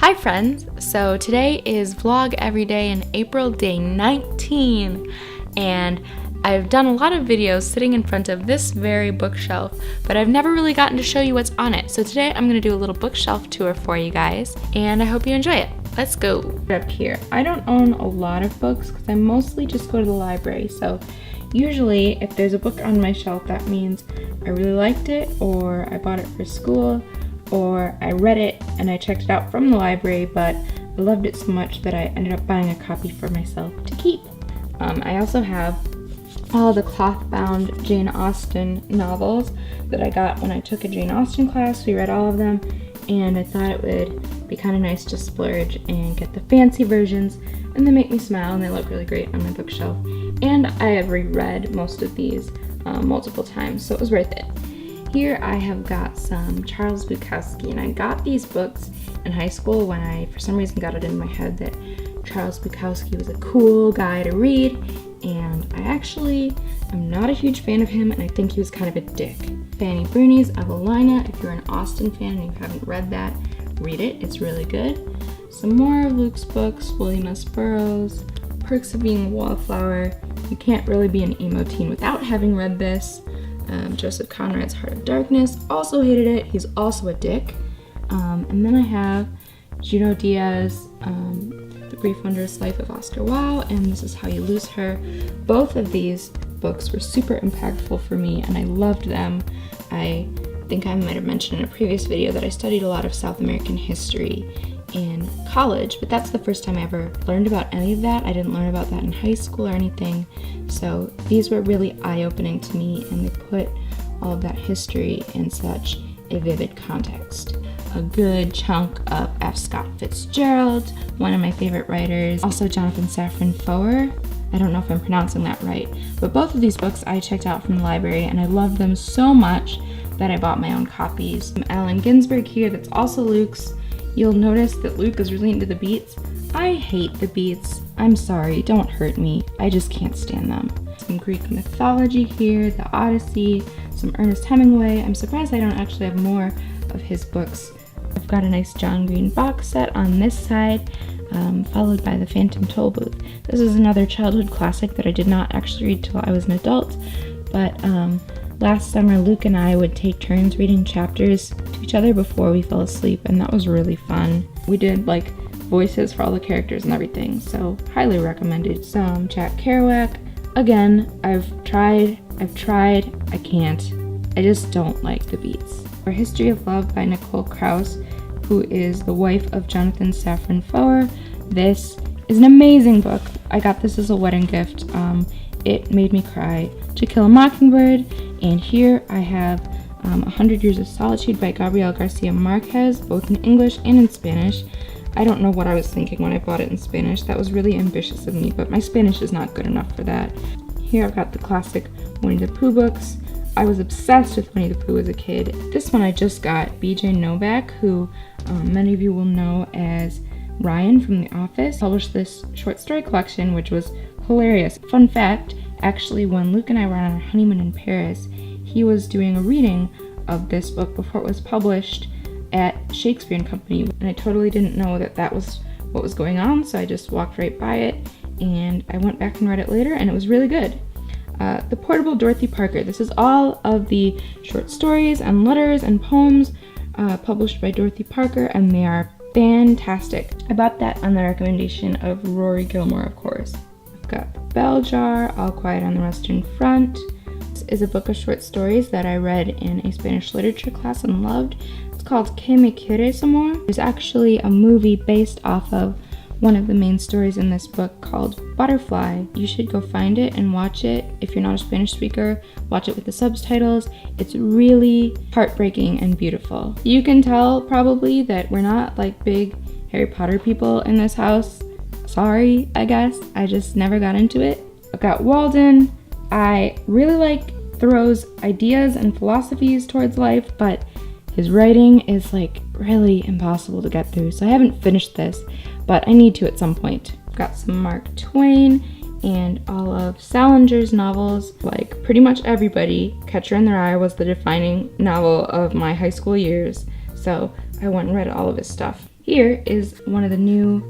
Hi friends! So today is Vlog Every Day in April, day 19, and I've done a lot of videos sitting in front of this very bookshelf, but I've never really gotten to show you what's on it. So today I'm going to do a little bookshelf tour for you guys, and I hope you enjoy it. Let's go! Up here, I don't own a lot of books because I mostly just go to the library, so usually if there's a book on my shelf, that means I really liked it, or I bought it for school, or I read it and I checked it out from the library, but I loved it so much that I ended up buying a copy for myself to keep. I also have all the cloth-bound Jane Austen novels that I got when I took a Jane Austen class. We read all of them, and I thought it would be kind of nice to splurge and get the fancy versions, and they make me smile and they look really great on my bookshelf. And I have reread most of these multiple times, so it was worth it. Here I have got some Charles Bukowski, and I got these books in high school when I, for some reason, got it in my head that Charles Bukowski was a cool guy to read, and I actually am not a huge fan of him, and I think he was kind of a dick. Fanny Bruni's Evelina. If you're an Austen fan and you haven't read that, read it. It's really good. Some more of Luke's books, William S. Burroughs, Perks of Being a Wallflower. You can't really be an emo teen without having read this. Joseph Conrad's Heart of Darkness, also hated it. He's also a dick. And then I have Junot Diaz, The Brief Wondrous Life of Oscar Wilde, and This Is How You Lose Her. Both of these books were super impactful for me, and I loved them. I think I might have mentioned in a previous video that I studied a lot of South American history in college, but that's the first time I ever learned about any of that. I didn't learn about that in high school or anything, so these were really eye-opening to me, and they put all of that history in such a vivid context. A good chunk of F. Scott Fitzgerald, one of my favorite writers. Also Jonathan Safran Foer. I don't know if I'm pronouncing that right, but both of these books I checked out from the library, and I loved them so much that I bought my own copies. Allen Ginsberg here, that's also Luke's. You'll notice that Luke is really into the Beats. I hate the Beats. I'm sorry, don't hurt me. I just can't stand them. Some Greek mythology here, the Odyssey, some Ernest Hemingway. I'm surprised I don't actually have more of his books. I've got a nice John Green box set on this side, followed by The Phantom Tollbooth. This is another childhood classic that I did not actually read till I was an adult, but last summer, Luke and I would take turns reading chapters to each other before we fell asleep, and that was really fun. We did like voices for all the characters and everything, so highly recommended. Some Jack Kerouac. Again, I've tried, I can't. I just don't like the Beats. For History of Love by Nicole Krauss, who is the wife of Jonathan Safran Foer. This is an amazing book. I got this as a wedding gift. It made me cry. To Kill a Mockingbird, and here I have 100 Years of Solitude by Gabriel Garcia Marquez, both in English and in Spanish. I don't know what I was thinking when I bought it in Spanish. That was really ambitious of me, but my Spanish is not good enough for that. Here I've got the classic Winnie the Pooh books. I was obsessed with Winnie the Pooh as a kid. This one I just got. B.J. Novak, who many of you will know as Ryan from The Office, published this short story collection, which was hilarious. Fun fact, actually, when Luke and I were on our honeymoon in Paris, he was doing a reading of this book before it was published at Shakespeare & Company, and I totally didn't know that that was what was going on, so I just walked right by it, and I went back and read it later, and it was really good. The Portable Dorothy Parker. This is all of the short stories and letters and poems published by Dorothy Parker, and they are fantastic. I bought that on the recommendation of Rory Gilmore, of course. I've got The Bell Jar, All Quiet on the Western Front. This is a book of short stories that I read in a Spanish literature class and loved. It's called Que me quieres amor. There's actually a movie based off of one of the main stories in this book called Butterfly. You should go find it and watch it. If you're not a Spanish speaker, watch it with the subtitles. It's really heartbreaking and beautiful. You can tell probably that we're not like big Harry Potter people in this house. Sorry, I guess. I just never got into it. I've got Walden. I really like Thoreau's ideas and philosophies towards life, but his writing is like really impossible to get through, so I haven't finished this, but I need to at some point. I've got some Mark Twain and all of Salinger's novels. Like pretty much everybody, Catcher in the Rye was the defining novel of my high school years, so I went and read all of his stuff. here is one of the new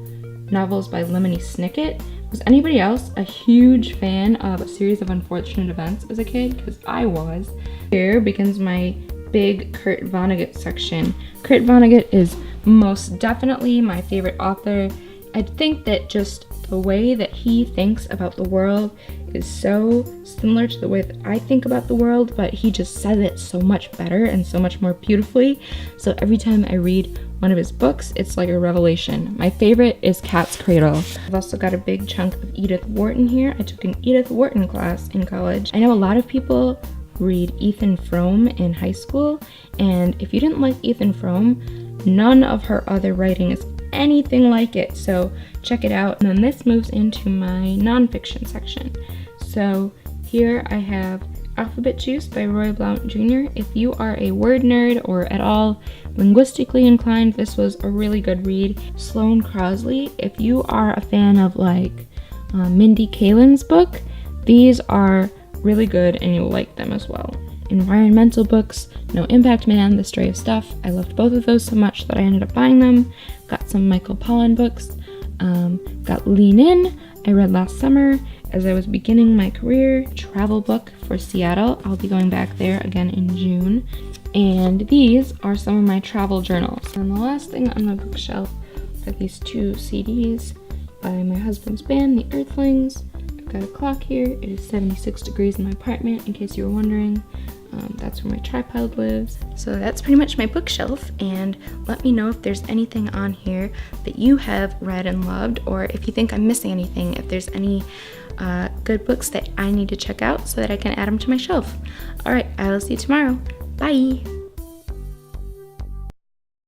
novels by Lemony Snicket. Was anybody else a huge fan of A Series of Unfortunate Events as a kid? Because I was. Here begins my big Kurt Vonnegut section. Kurt Vonnegut is most definitely my favorite author. I think that just the way that he thinks about the world is so similar to the way that I think about the world, but he just says it so much better and so much more beautifully. So every time I read one of his books, it's like a revelation. My favorite is Cat's Cradle. I've also got a big chunk of Edith Wharton here. I took an Edith Wharton class in college. I know a lot of people read Ethan Frome in high school, and if you didn't like Ethan Frome, none of her other writing is anything like it, so check it out. And then this moves into my nonfiction section. So here I have Alphabet Juice by Roy Blount Jr. If you are a word nerd or at all linguistically inclined, this was a really good read. Sloane Crosley, if you are a fan of like Mindy Kaling's book, these are really good and you'll like them as well. Environmental books, No Impact Man, The Stray of Stuff. I loved both of those so much that I ended up buying them. Got some Michael Pollan books. Got Lean In, I read last summer as I was beginning my career. Travel book for Seattle. I'll be going back there again in June. And these are some of my travel journals. And the last thing on my bookshelf are these two CDs by my husband's band, The Earthlings. I've got a clock here. It is 76 degrees in my apartment, in case you were wondering. That's where my tripod lives. So that's pretty much my bookshelf, and let me know if there's anything on here that you have read and loved, or if you think I'm missing anything, if there's any good books that I need to check out so that I can add them to my shelf. Alright, I will see you tomorrow. Bye!